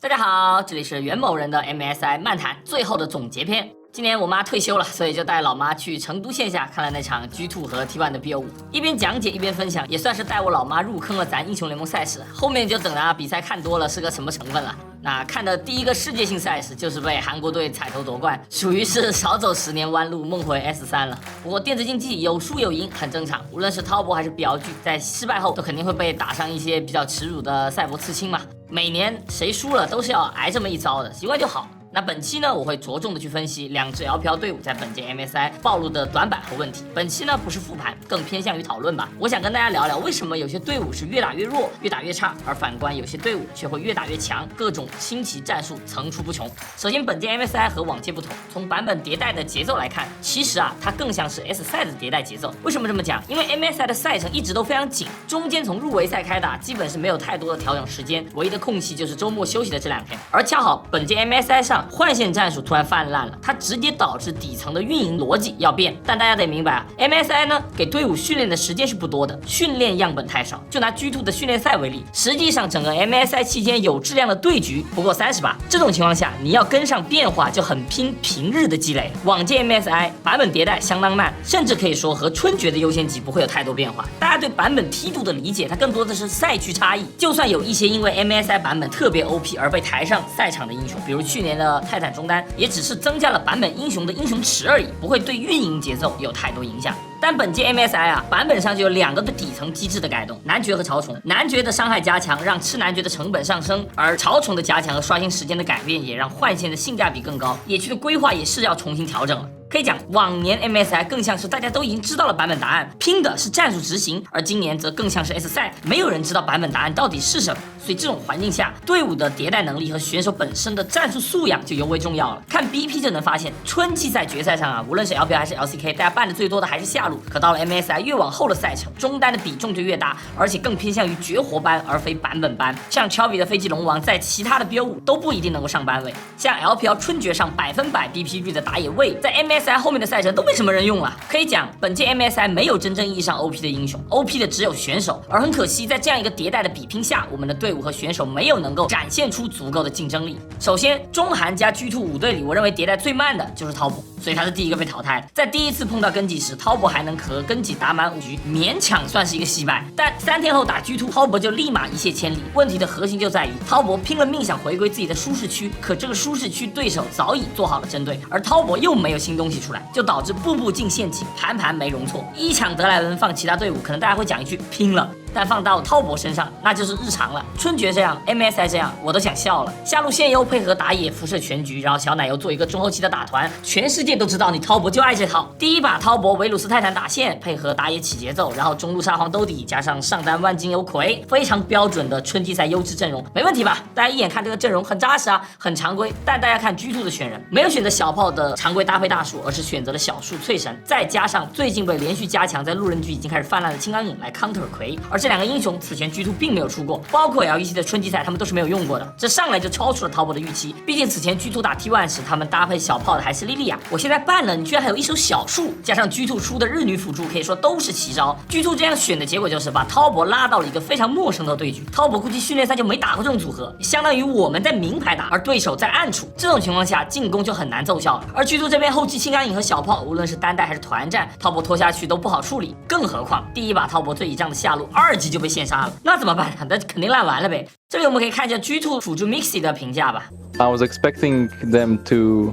大家好，这里是袁某人的 MSI 漫谈最后的总结篇。今年我妈退休了，所以就带老妈去成都线下看了那场 G2 和 T1 的 BO5，一边讲解一边分享，也算是带我老妈入坑了咱英雄联盟赛事。后面就等着比赛看多了是个什么成分了。那看的第一个世界性赛事就是被韩国队踩头夺冠，属于是少走10年弯路，梦回 S3 了。不过电子竞技有输有赢很正常，无论是滔博还是表具，在失败后都肯定会被打上一些比较耻辱的赛博刺青嘛。每年谁输了都是要挨这么一遭的，习惯就好。那本期呢，我会着重的去分析两支 LPL 队伍在本届 MSI 暴露的短板和问题。本期呢不是复盘，更偏向于讨论吧。我想跟大家聊聊为什么有些队伍是越打越弱，越打越差，而反观有些队伍却会越打越强，各种新奇战术层出不穷。首先，本届 MSI 和往届不同，从版本迭代的节奏来看，其实它更像是 S 赛的迭代节奏。为什么这么讲？因为 MSI 的赛程一直都非常紧，中间从入围赛开打，基本是没有太多的调整时间，唯一的空隙就是周末休息的这2天。而恰好本届 MSI 上换线战术突然泛滥了，它直接导致底层的运营逻辑要变。但大家得明白MSI 呢给队伍训练的时间是不多的，训练样本太少。就拿 G2 的训练赛为例，实际上整个 MSI 期间有质量的对局不过30把，这种情况下你要跟上变化就很拼平日的积累。往届 MSI 版本迭代相当慢，甚至可以说和春节的优先级不会有太多变化。大家对版本梯度的理解，它更多的是赛区差异。就算有一些因为 MSI 版本特别 OP 而被抬上赛场的英雄，比如去年的泰坦中单，也只是增加了版本英雄的英雄池而已，不会对运营节奏有太多影响。但本届 MSI 版本上就有2个的底层机制的改动，男爵和潮宠。男爵的伤害加强让吃男爵的成本上升，而潮宠的加强和刷新时间的改变也让换线的性价比更高，野区的规划也是要重新调整了。可以讲，往年 MSI 更像是大家都已经知道了版本答案，拼的是战术执行，而今年则更像是 S 赛，没有人知道版本答案到底是什么。所以这种环境下，队伍的迭代能力和选手本身的战术素养就尤为重要了。看 BP 就能发现，春季赛决赛上无论是 LPL 还是 LCK， 大家办的最多的还是下路。可到了 MSI 越往后的赛程，中单的比重就越大，而且更偏向于绝活班而非版本班。像 Chelby 的飞机龙王在其他的 BO5 都不一定能够上班位，像 LPL 春决上100% BP 率的打野位，在 MSI 后面的赛程都没什么人用了。可以讲，本届 MSI 没有真正意义上 OP 的英雄，OP 的只有选手。而很可惜，在这样一个迭代的比拼下，我们的队伍和选手没有能够展现出足够的竞争力。首先，中韩加 G2 5队里，我认为迭代最慢的就是滔博，所以他是第一个被淘汰的。在第一次碰到根基时，滔博还能和根基打满5局，勉强算是一个惜败。但3天后打 G2， 滔博就立马一泻千里。问题的核心就在于，滔博拼了命想回归自己的舒适区，可这个舒适区对手早已做好了针对，而滔博又没有新东西出来，就导致步步进陷阱，盘盘没容错。一抢德莱文放其他队伍，可能大家会讲一句拼了。但放到滔博身上，那就是日常了。春决这样 ，MSI 这样，我都想笑了。下路线优配合打野辐射全局，然后小奶油做一个中后期的打团，全世界都知道你滔博就爱这套。第一把滔博维鲁斯泰坦打线，配合打野起节奏，然后中路沙皇兜底，加上上单万金油葵，非常标准的春季赛优质阵容，没问题吧？大家一眼看这个阵容很扎实很常规。但大家看 G2 的选人，没有选择小炮的常规搭配大树，而是选择了小树翠神，再加上最近被连续加强，在路人局已经开始泛滥的青钢影来 counter 葵，而这2个英雄此前 G2 并没有出过，包括 LEC 的春季赛他们都是没有用过的，这上来就超出了滔博的预期。毕竟此前 G2 打 T1 时，他们搭配小炮的还是莉莉娅，我现在办了，你居然还有一手小树，加上 G2 出的日女辅助，可以说都是奇招。G2 这样选的结果就是把滔博拉到了一个非常陌生的对局，滔博估计训练赛就没打过这种组合，相当于我们在明牌打，而对手在暗处，这种情况下进攻就很难奏效了。而 G2 这边后期青钢影和小炮，无论是单带还是团战，滔博拖下去都不好处理，更何况第一把滔博最倚仗的下路2级就被线杀了，那怎么办？那肯定烂完了呗。这里我们可以看一下 G2 辅助 Mixi 的评价吧。I was expecting them to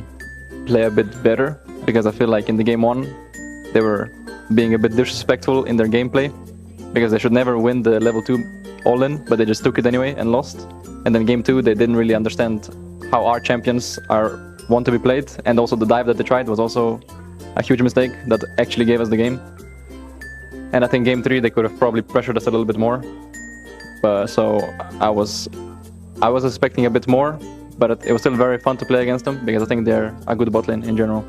play a bit better because I feel like in the game 1 they were being a bit disrespectful in their gameplay because they should never win the level 2 all-in, but they just took it anyway and lost. And then game 2 they didn't really understand how our champions want to be played, and also the dive that they tried was also a huge mistake that actually gave us the game. And I think game 3 they could have probably pressured us a little bit more. So I was expecting a bit more, but it was still very fun to play against them because I think they're a good bot lane in general.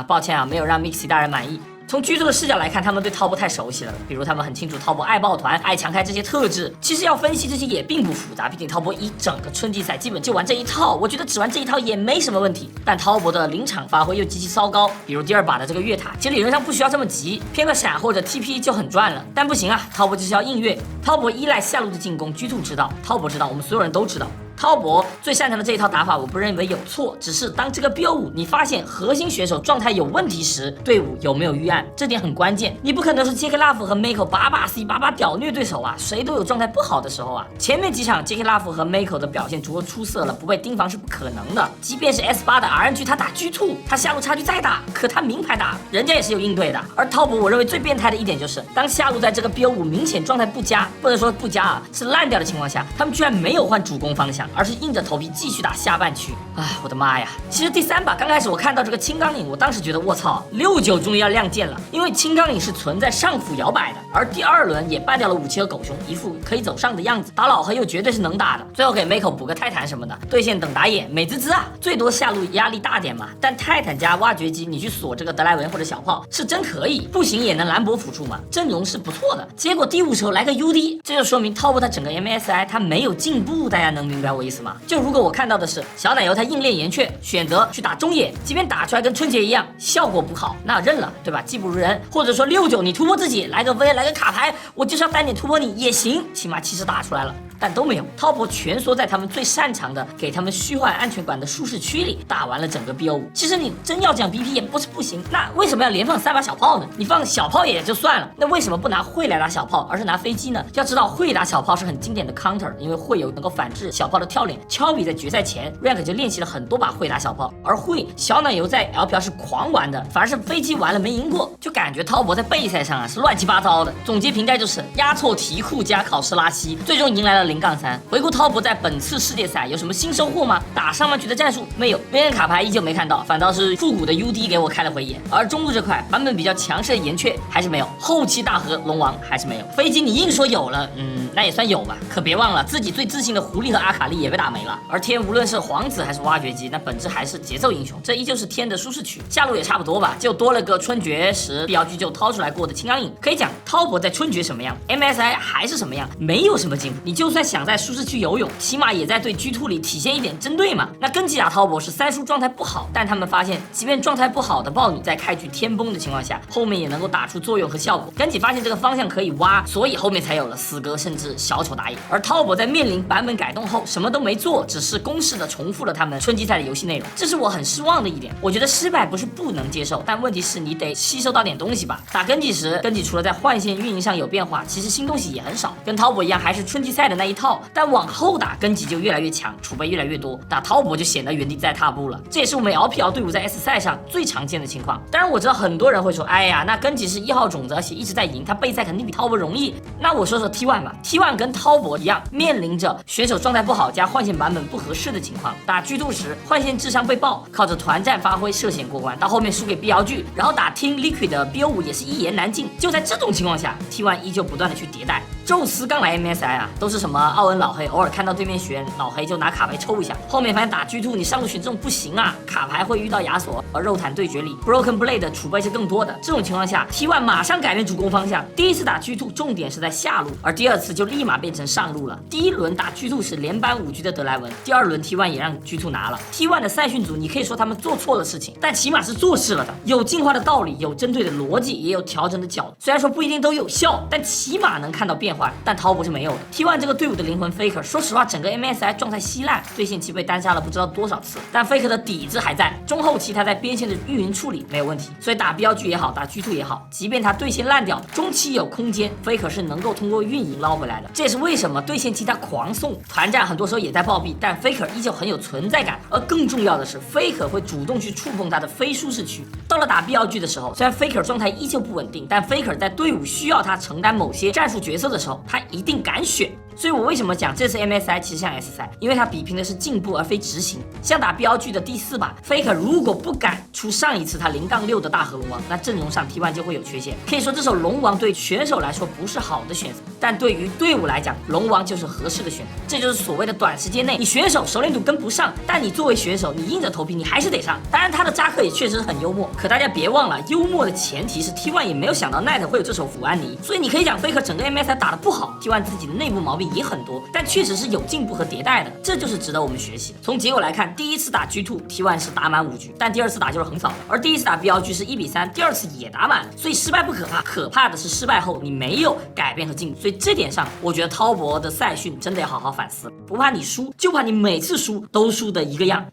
抱歉没有让 Mixi 大人满意。从G2的视角来看，他们对滔博太熟悉了，比如他们很清楚滔博爱抱团、爱强开这些特质。其实要分析这些也并不复杂，毕竟滔博一整个春季赛基本就玩这一套，我觉得只玩这一套也没什么问题。但滔博的临场发挥又极其骚高，比如第2把的这个越塔，其实理论上不需要这么急，偏个闪或者 TP 就很赚了。但不行滔博就是要硬越。滔博依赖下路的进攻，G2知道，滔博知道，我们所有人都知道。滔博最擅长的这一套打法，我不认为有错，只是当这个 BO5 你发现核心选手状态有问题时，队伍有没有预案，这点很关键。你不可能是 JK Love 和 Mako 把 C 把屌虐对手啊，谁都有状态不好的时候啊。前面几场 JK Love 和 Mako 的表现足够出色了，不被盯防是不可能的。即便是 S8 的 RNG， 他打 G2， 他下路差距再大，可他名牌打，人家也是有应对的。而滔博我认为最变态的一点就是，当下路在这个 BO5 明显状态不佳，不能说不佳啊，是烂掉的情况下，他们居然没有换主攻方向，而是硬着头皮继续打下半区。哎，我的妈呀！其实第3把刚开始我看到这个青钢影，我当时觉得我操，69终于要亮剑了，因为青钢影是存在上辅摇摆的，而第2轮也办掉了武器和狗熊，一副可以走上的样子，打老黑又绝对是能打的。最后给 Mako 补个泰坦什么的，对线等打野，美滋滋啊！最多下路压力大点嘛，但泰坦加挖掘机你去锁这个德莱文或者小炮是真可以，不行也能兰博辅助嘛，阵容是不错的。结果第5球来个 UD， 这就说明滔博他整个 MSI 他没有进步，大家能明白我意思吗？就如果我看到的是小奶油他硬练岩雀，选择去打中野，即便打出来跟春节一样，效果不好，那认了，对吧？技不如人，或者说69你突破自己，来个 V 来个卡牌，我就是要单点突破你也行，起码气势打出来了。但都没有，滔博蜷缩在他们最擅长的给他们虚幻安全感的舒适区里，打完了整个 BO5。其实你真要讲 BP 也不是不行，那为什么要连放3把小炮呢？你放小炮也就算了，那为什么不拿会来打小炮，而是拿飞机呢？要知道会打小炮是很经典的 counter， 因为会有能够反制小炮的跳脸。乔比在决赛前 rank 就练习了很多把会打小炮，而会小奶油在 LPL 是狂玩的，反而是飞机玩了没赢过，就感觉滔博在备赛上啊是乱七八糟的。总结评价就是压错题库加考试拉稀，最终迎来了0-3。回顾滔博在本次世界赛有什么新收获吗？打上半局的战术没有，边缘卡牌依旧没看到，反倒是复古的 UD 给我开了回眼。而中路这块版本比较强势的岩雀还是没有，后期大河龙王还是没有，飞机你硬说有了，那也算有吧。可别忘了自己最自信的狐狸和阿卡丽也被打没了。而天无论是皇子还是挖掘机，那本质还是节奏英雄，这依旧是天的舒适区。下路也差不多吧，就多了个春决时 BLG 就掏出来过的青钢影。可以讲滔博在春决什么样 ，MSI 还是什么样，没有什么进步。你就算想在舒适区游泳，起码也在对 G2 里体现一点针对嘛。那根基打滔博是3输状态不好，但他们发现即便状态不好的豹女在开局天崩的情况下，后面也能够打出作用和效果。根基发现这个方向可以挖，所以后面才有了4哥甚至小丑打野。而滔博在面临版本改动后什么都没做，只是公式的重复了他们春季赛的游戏内容，这是我很失望的一点。我觉得失败不是不能接受，但问题是你得吸收到点东西吧。打根基时，根基除了在换线运营上有变化，其实新东西也很少，跟滔博一样还是春季赛的那一套。但往后打根基就越来越强，储备越来越多，打滔博就显得原地再踏步了。这也是我们 LPL 队伍在 S 赛上最常见的情况。当然我知道很多人会说，哎呀，那根基是1号种子，而且一直在赢，他备赛肯定比滔博容易。那我说说 T1 吧 ，T1 跟滔博一样，面临着选手状态不好加换线版本不合适的情况。打G2时换线智商被爆，靠着团战发挥涉险过关，到后面输给 BLG， 然后打 Team Liquid 的 BO5 也是一言难尽。就在这种情况下 ，T1 依旧不断的去迭代。宙斯刚来 MSI 啊，都是什么奥恩老黑，偶尔看到对面选老黑就拿卡牌抽一下。后面发现打 G2 你上路选这种不行啊，卡牌会遇到亚索，而肉坦对决里 Broken Blade 的储备是更多的。这种情况下 ，T1 马上改变主攻方向。第一次打 G2 重点是在下路，而第2次就立马变成上路了。第1轮打 G2 是连扳5局的德莱文，第2轮 T1 也让 G2 拿了。T1 的赛训组你可以说他们做错了事情，但起码是做事了的，有进化的道理，有针对的逻辑，也有调整的角度。虽然说不一定都有效，但起码能看到变化。但滔博是没有的。T1 这个队伍的灵魂 Faker， 说实话，整个 MSI 状态稀烂，对线期被单杀了不知道多少次，但 Faker 的底子还在，中后期他在边线的运营处理没有问题，所以打 BLG 也好，打 G2 也好，即便他对线烂掉，中期有空间 ，Faker 是能够通过运营捞回来的。这也是为什么对线期他狂送团战，很多时候也在暴毙，但 Faker 依旧很有存在感。而更重要的是 ，Faker 会主动去触碰他的非舒适区。到了打 BLG 的时候，虽然 Faker 状态依旧不稳定，但 Faker 在队伍需要他承担某些战术角色的时候，他一定敢选。所以我为什么讲这次 MSI 其实像 S 赛，因为它比拼的是进步而非执行。像打 BLG 的第4把 Faker 如果不敢出上一次他0-6的大河龙王，那阵容上 T1 就会有缺陷。可以说这手龙王对选手来说不是好的选择，但对于队伍来讲，龙王就是合适的选择。这就是所谓的短时间内你选手熟练度跟不上，但你作为选手你硬着头皮你还是得上。当然他的扎克也确实很幽默，可大家别忘了，幽默的前提是 T1 也没有想到 Knight 会有这手福安妮，所以你可以讲 Faker 整个 MSI 打得不好， T1 自己的内部毛病力也很多，但确实是有进步和迭代的，这就是值得我们学习的。从结果来看，第一次打 G2 T1 是打满5局，但第二次打就是横扫，而第一次打 BLG 是1比3，第二次也打满，所以失败不可怕，可怕的是失败后你没有改变和进步。所以这点上，我觉得滔博的赛训真的要好好反思，不怕你输，就怕你每次输都输的一个样。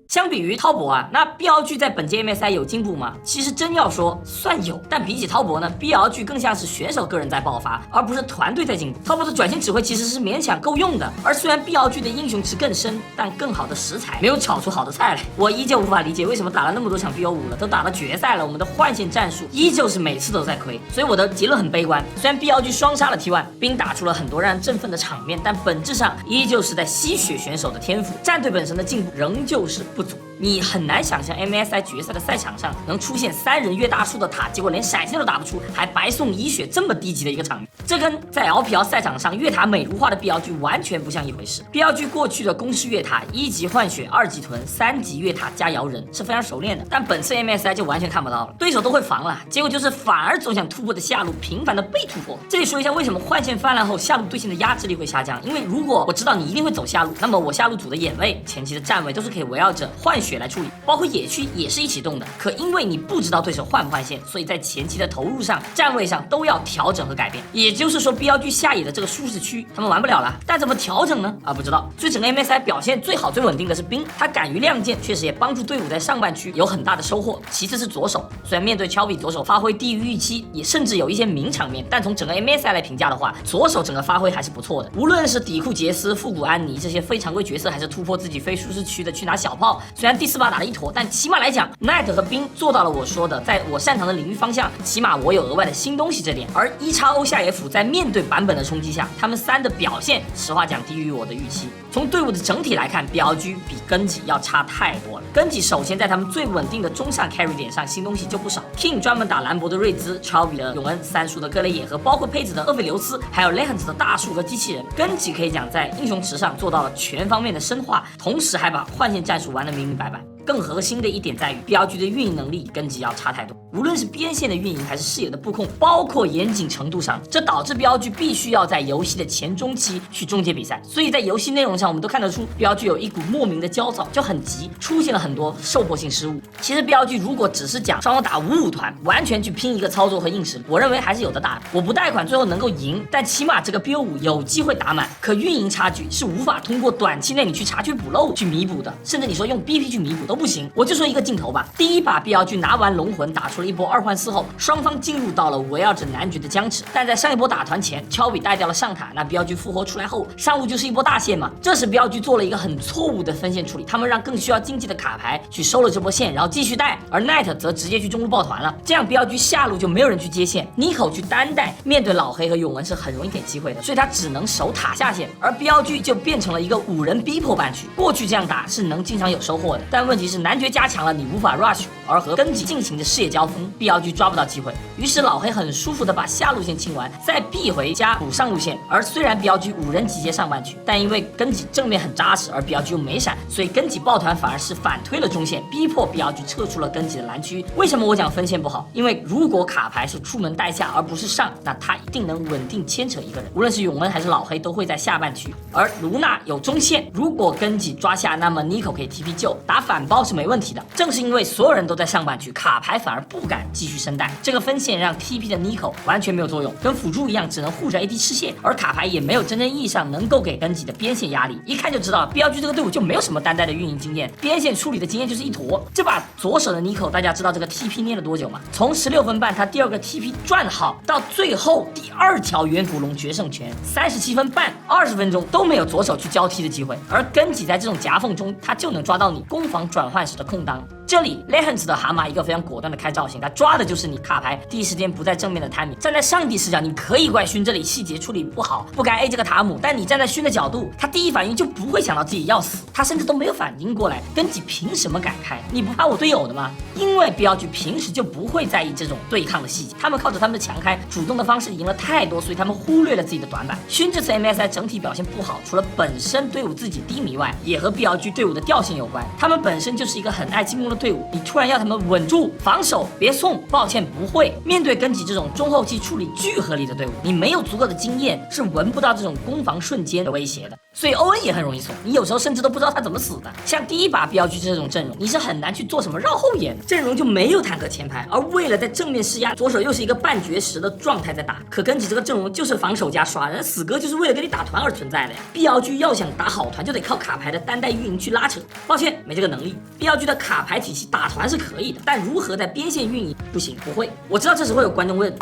相比于滔博啊，那 BLG 在本届 MSI 有进步吗？其实真要说算有，但比起滔博呢 ，BLG 更像是选手个人在爆发，而不是团队在进步。滔博的转型指挥其实是勉强够用的，而虽然 BLG 的英雄池更深，但更好的食材没有炒出好的菜来。我依旧无法理解为什么打了那么多场 BO5 了，都打到决赛了，我们的换线战术依旧是每次都在亏。所以我的结论很悲观，虽然 BLG 双杀了 T1，并打出了很多让人振奋的场面，但本质上依旧是在吸血选手的天赋，战队本身的进步仍旧是不足。你很难想象 MSI 决赛的赛场上能出现3人越大树的塔，结果连闪现都打不出，还白送一血这么低级的一个场面，这跟在 LPL 赛场上越塔美如画的 BLG 完全不像一回事。BLG 过去的公式越塔1级换血2级囤3级越塔加摇人是非常熟练的，但本次 MSI 就完全看不到了，对手都会防了，结果就是反而走向突破的下路频繁的被突破。这里说一下为什么换线泛滥后下路对线的压制力会下降，因为如果我知道你一定会走下路，那么我下路组的眼位前期的站位都是可以围绕着换血来处理，包括野区也是一起动的。可因为你不知道对手换不换线，所以在前期的投入上、站位上都要调整和改变。也就是说 BLG 下野的这个舒适区他们玩不了了，但怎么调整呢？不知道。所以整个 MSI 表现最好最稳定的是冰，他敢于亮剑，确实也帮助队伍在上半区有很大的收获。其次是左手，虽然面对Chalby左手发挥低于预期，也甚至有一些名场面，但从整个 MSI 来评价的话，左手整个发挥还是不错的。无论是底库杰斯、复古安妮这些非常规角色，还是突破自己非舒适区的去拿小炮，虽然第4把打了一坨，但起码来讲 Knight 和冰做到了我说的在我擅长的领域方向，起码我有额外的新东西这点。而1XO下野辅在面对版本的冲击下，他们3的表现实话讲低于我的预期。从队伍的整体来看 ，BLG 比根吉要差太多了。根吉首先在他们最稳定的中上 carry 点上新东西就不少 ，King 专门打兰博的瑞兹 ，Chalby 的永恩，3叔的格雷野和包括佩子的厄斐琉斯，还有 Legends 的大树和机器人。根吉可以讲在英雄池上做到了全方面的深化，同时还把换线战术玩得明明白白。更核心的一点在于 BLG 的运营能力跟吉要差太多，无论是边线的运营还是视野的布控，包括严谨程度上，这导致 BLG 必须要在游戏的前中期去终结比赛。所以在游戏内容上，我们都看得出 BLG 有一股莫名的焦躁，就很急，出现了很多受迫性失误。其实 BLG 如果只是讲双方打5-5团，完全去拼一个操作和硬实力，我认为还是有的打的。我不贷款最后能够赢，但起码这个 BO5 有机会打满。可运营差距是无法通过短期内你去查缺补漏去弥补的，甚至你说用 BP 去弥补都不行。我就说一个镜头吧，第一把 BLG 拿完龙魂，打出了一波2换4后，双方进入到了围绕着男爵的僵持。但在上一波打团前，Chalby带掉了上塔，那 BLG 复活出来后，上路就是一波大线嘛。这时 BLG 做了一个很错误的分线处理，他们让更需要经济的卡牌去收了这波线，然后继续带，而 Knight 则直接去中路抱团了。这样 BLG 下路就没有人去接线，Nico 去单带，面对老黑和永文是很容易给机会的，所以他只能守塔下线，而 BLG 就变成了一个5人逼迫半区。过去这样打是能经常有收获的，但问题是男爵加强了，你无法 rush， 而和根吉进行的视野交锋 ，BLG 抓不到机会。于是老黑很舒服的把下路线清完，再避回加补上路线。而虽然 BLG 5人集结上半区，但因为根吉正面很扎实，而 BLG 又没闪，所以根吉抱团反而是反推了中线，逼迫 BLG 撤出了根吉的蓝区。为什么我讲分线不好？因为如果卡牌是出门带下而不是上，那他一定能稳定牵扯一个人，无论是永恩还是老黑都会在下半区。而卢娜有中线，如果根吉抓下，那么 Nico 可以 TP 救，打反包是没问题的。正是因为所有人都在上半区，卡牌反而不敢继续深带，这个分线让 TP 的 Nico 完全没有作用，跟辅助一样，只能护着 AD 吃线，而卡牌也没有真正意义上能够给根吉的边线压力。一看就知道 BLG 这个队伍就没有什么单带的运营经验，边线处理的经验就是一坨。这把左手的 Nico 大家知道这个 TP 捏了多久吗？从16分半他第2个 TP 转好到最后第2条远古龙决胜权37分半，20分钟都没有左手去交替的机会，而根吉在这种夹缝中他就能抓到你攻防转换时的空当。这里 Legends 的蛤蟆一个非常果断的开造型，他抓的就是你卡牌第一时间不在正面的 timing。站在上帝视角，你可以怪勋这里细节处理不好，不该 A 这个塔姆，但你站在勋的角度，他第一反应就不会想到自己要死，他甚至都没有反应过来，根吉凭什么敢开？你不怕我队友的吗？因为 BLG 平时就不会在意这种对抗的细节，他们靠着他们的强开主动的方式赢了太多，所以他们忽略了自己的短板。勋这次 MSI 整体表现不好，除了本身队伍自己低迷外，也和 BLG 队伍的调性有关。他们本身就是一个很爱进攻的队伍，你突然要他们稳住防守，别送，抱歉不会。面对根吉这种中后期处理巨合理的队伍，你没有足够的经验，是闻不到这种攻防瞬间的威胁的。所以欧文也很容易怂，你有时候甚至都不知道他怎么死的。像第一把BLG这种阵容，你是很难去做什么绕后野的，阵容就没有坦克前排，而为了在正面施压，左手又是一个半绝食的状态在打。可根吉这个阵容就是防守加耍人死哥，就是为了给你打团而存在的呀。BLG要想打好团，就得靠卡牌的单带运营去拉扯。抱歉，没这个能力。BLG的卡牌体系打团是可以的，但如何在边线运营不行，不会。我知道这时会有观众问，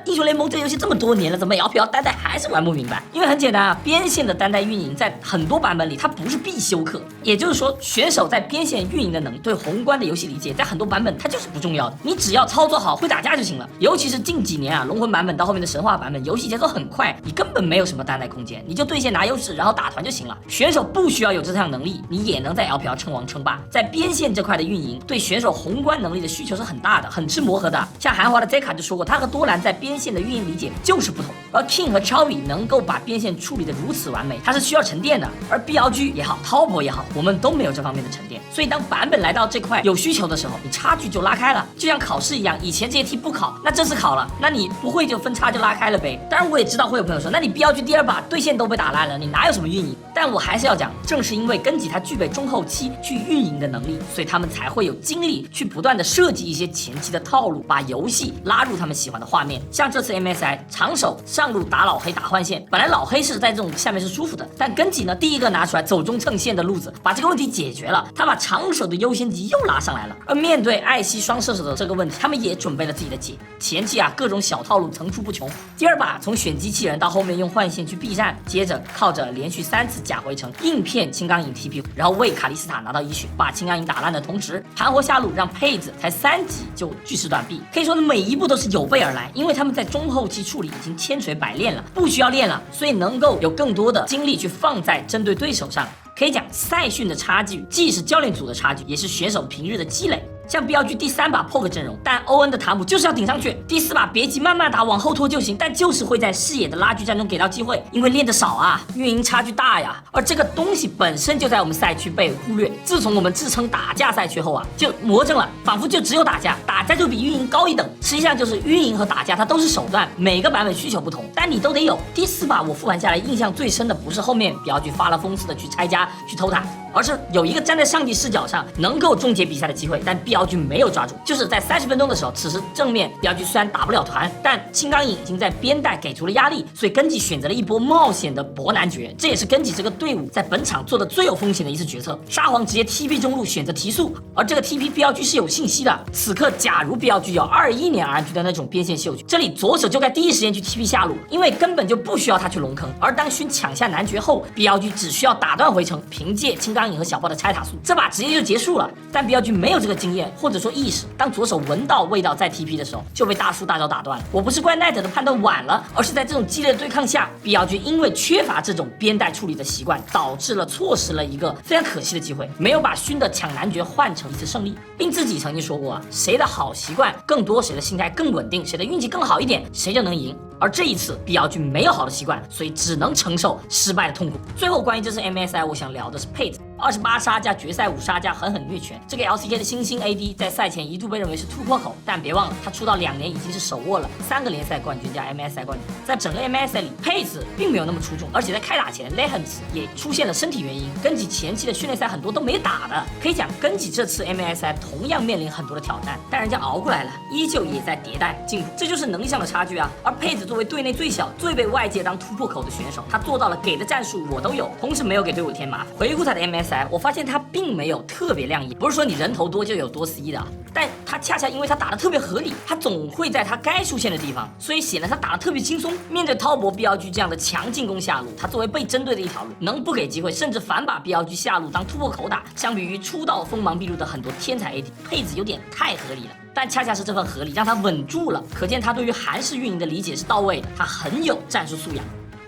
英雄联盟这游戏这么多年了，怎么 LPL 单带还是玩不明白？因为很简单啊，边线的单带运营在很多版本里它不是必修课，也就是说选手在边线运营的能力对宏观的游戏理解，在很多版本它就是不重要的，你只要操作好会打架就行了。尤其是近几年啊，龙魂版本到后面的神话版本，游戏节奏很快，你根本没有什么单带空间，你就对线拿优势，然后打团就行了。选手不需要有这项能力，你也能在 LPL 称王称霸。在边线这块的运营，对选手宏观能力的需求是很大的，很吃磨合的。像韩华的 Zeka 就说过，他和多兰在边线的运营理解就是不同。而 King 和 Chovy 能够把边线处理得如此完美，它是需要沉淀的。而 BLG 也好 ，Taupo 也好，我们都没有这方面的沉淀。所以当版本来到这块有需求的时候，你差距就拉开了，就像考试一样，以前这些题不考，那这次考了，那你不会就分差就拉开了呗。当然我也知道会有朋友说，那你 BLG 第二把对线都被打烂了，你哪有什么运营？但我还是要讲，正是因为根吉他具备中后期去运营的能力，所以他们才会有精力去不断的设计一些前期的套路，把游戏拉入他们喜欢的画面。像这次 MSI 长手上路打老黑打换线，本来老黑是在这种下面是舒服的，但根吉呢第一个拿出来走中蹭线的路子，把这个问题解决了，他把长手的优先级又拉上来了。而面对艾希双射手的这个问题，他们也准备了自己的解。前期啊各种小套路层出不穷，第二把从选机器人到后面用换线去避战，接着靠着连续3次假回城硬骗青钢影 TP， 然后为卡莉斯塔拿到1血，把青钢影打烂的同时盘活下路，让佩子才3级就巨石短臂。可以说呢每一步都是有备而来，因为他们在中后期处理已经千锤百炼了，不需要练了，所以能够有更多的精力去放在针对对手上。可以讲赛训的差距既是教练组的差距，也是选手平日的积累。像 BLG 第3把 Poke 阵容，但欧恩的塔姆就是要顶上去。第4把别急慢慢打，往后拖就行，但就是会在视野的拉锯战中给到机会，因为练得少啊，运营差距大呀。而这个东西本身就在我们赛区被忽略。自从我们自称打架赛区后啊，就魔怔了，仿佛就只有打架，打架就比运营高一等。实际上就是运营和打架它都是手段，每个版本需求不同，但你都得有。第4把我复盘下来，印象最深的不是后面 BLG 发了疯似的去拆家去偷塔，而是有一个站在上帝视角上能够终结比赛的机会，但BLG没有抓住。就是在30分钟的时候，此时正面BLG虽然打不了团，但青钢影已经在边带给出了压力，所以根吉选择了一波冒险的博男爵，这也是根吉这个队伍在本场做的最有风险的一次决策。沙皇直接 TP 中路选择提速，而这个 TP BLG 是有信息的。此刻假如BLG有21年 RNG 的那种边线嗅觉，这里左手就该第一时间去 TP 下路，因为根本就不需要他去龙坑。而当勋抢下男爵后，BLG 只需要打断回城，凭借青钢影和小炮的拆塔速，这把直接就结束了。但BLG没有这个经验，或者说意识，当左手闻到味道再 TP 的时候，就被大叔大招打断了。我不是怪奈特的判断晚了，而是在这种激烈的对抗下，BLG因为缺乏这种边带处理的习惯，导致了错失了一个非常可惜的机会，没有把勋的抢男爵换成一次胜利。并自己曾经说过啊，谁的好习惯更多，谁的心态更稳定，谁的运气更好一点，谁就能赢。而这一次 BLG 没有好的习惯，所以只能承受失败的痛苦。最后关于这次 MSI 我想聊的是佩子28杀加决赛5杀加狠狠虐拳，这个 LCK 的新星 AD 在赛前一度被认为是突破口，但别忘了他出道2年已经是手握了3个联赛冠军加 MSI 冠军。在整个 MSI 里，佩子并没有那么出众，而且在开打前 Legends 也出现了身体原因，根吉前期的训练赛很多都没打的。可以讲根吉这次 MSI 同样面临很多的挑战，但人家熬过来了，依旧也在迭代进步，这就是能力上的差距啊。而佩子作为队内最小、最被外界当突破口的选手，他做到了给的战术我都有，同时没有给队伍添麻烦。回顾他的 MSI， 我发现他并没有特别亮眼，不是说你人头多就有多 C 的，但他恰恰因为他打得特别合理，他总会在他该出现的地方，所以显得他打得特别轻松。面对滔博 BLG 这样的强进攻下路，他作为被针对的一条路，能不给机会，甚至反把 BLG 下路当突破口打。相比于出道锋芒毕露的很多天才 AD， 佩子有点太合理了。但恰恰是这份合理让他稳住了，可见他对于韩式运营的理解是到位的，他很有战术素养。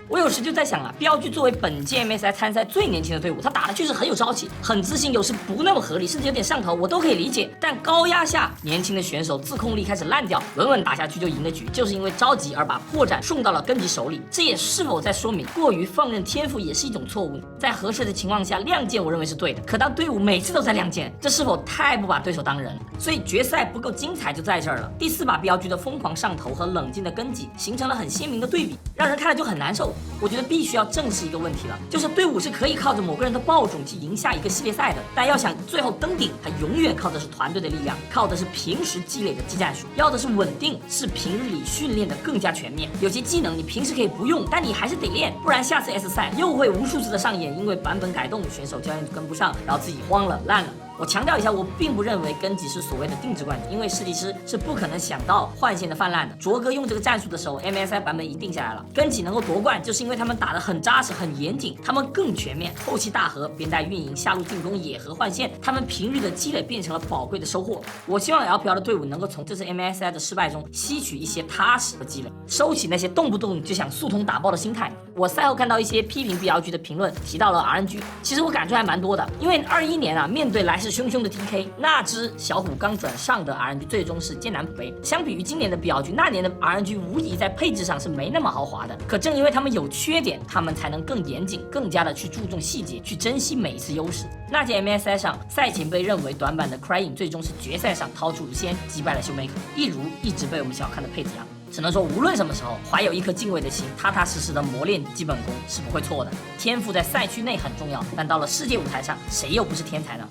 我有时就在想啊，BLG作为本届 MSI 参赛最年轻的队伍，他打的确实很有朝气，很自信，有时不那么合理，甚至有点上头，我都可以理解。但高压下，年轻的选手自控力开始烂掉，稳稳打下去就赢了局，就是因为着急而把破绽送到了根吉手里。这也是否在说明过于放任天赋也是一种错误？在合适的情况下亮剑，我认为是对的。可当队伍每次都在亮剑，这是否太不把对手当人？所以决赛不够精彩就在这儿了。第4把 BLG 的疯狂上头和冷静的根吉形成了很鲜明的对比，让人看了就很难受。我觉得必须要正视一个问题了，就是队伍是可以靠着某个人的爆种去赢下一个系列赛的，但要想最后登顶，它永远靠的是团队的力量，靠的是平时积累的技战术，要的是稳定，是平日里训练的更加全面。有些技能你平时可以不用，但你还是得练，不然下次 S 赛又会无数次的上演，因为版本改动，选手教练跟不上，然后自己慌了烂了。我强调一下，我并不认为根吉是所谓的定制冠军，因为试技师是不可能想到换线的泛滥的。卓哥用这个战术的时候 ，MSI 版本已经定下来了。根吉能够夺冠，就是因为他们打得很扎实、很严谨，他们更全面，后期大核、边带运营、下路进攻、野核换线，他们平日的积累变成了宝贵的收获。我希望 LPL 的队伍能够从这次 MSI 的失败中吸取一些踏实的积累，收起那些动不动就想速通打爆的心态。我赛后看到一些批评 BLG 的评论，提到了 RNG， 其实我感触还蛮多的，因为21年啊，面对来势汹汹的 TK， 那支小虎刚转上的 RNG 最终是艰难不背。相比于今年的 BLG， 那年的 RNG 无疑在配置上是没那么豪华的。可正因为他们有缺点，他们才能更严谨，更加的去注重细节，去珍惜每一次优势。那届 MSI 上，赛前被认为短板的 Crying 最终是决赛上掏出乳先击败了秀 Maker， 一如一直被我们小看的佩子阳。只能说，无论什么时候，怀有一颗敬畏的心，踏踏实实的磨练基本功是不会错的。天赋在赛区内很重要，但到了世界舞台上，谁又不是天才呢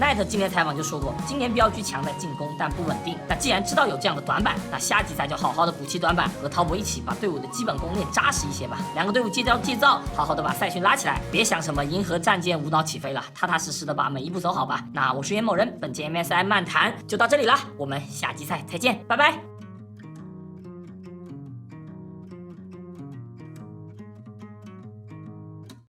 ？Knight 今年采访就说过，今年 BLG 强在进攻，但不稳定。那既然知道有这样的短板，那下季赛就好好的补齐短板，和滔博一起把队伍的基本功练扎实一些吧。两个队伍戒骄戒躁，好好的把赛训拉起来，别想什么银河战舰无脑起飞了，踏踏实实的把每一步走好吧。那我是袁某人，本届 MSI 漫谈就到这里了，我们下季赛再见，拜拜。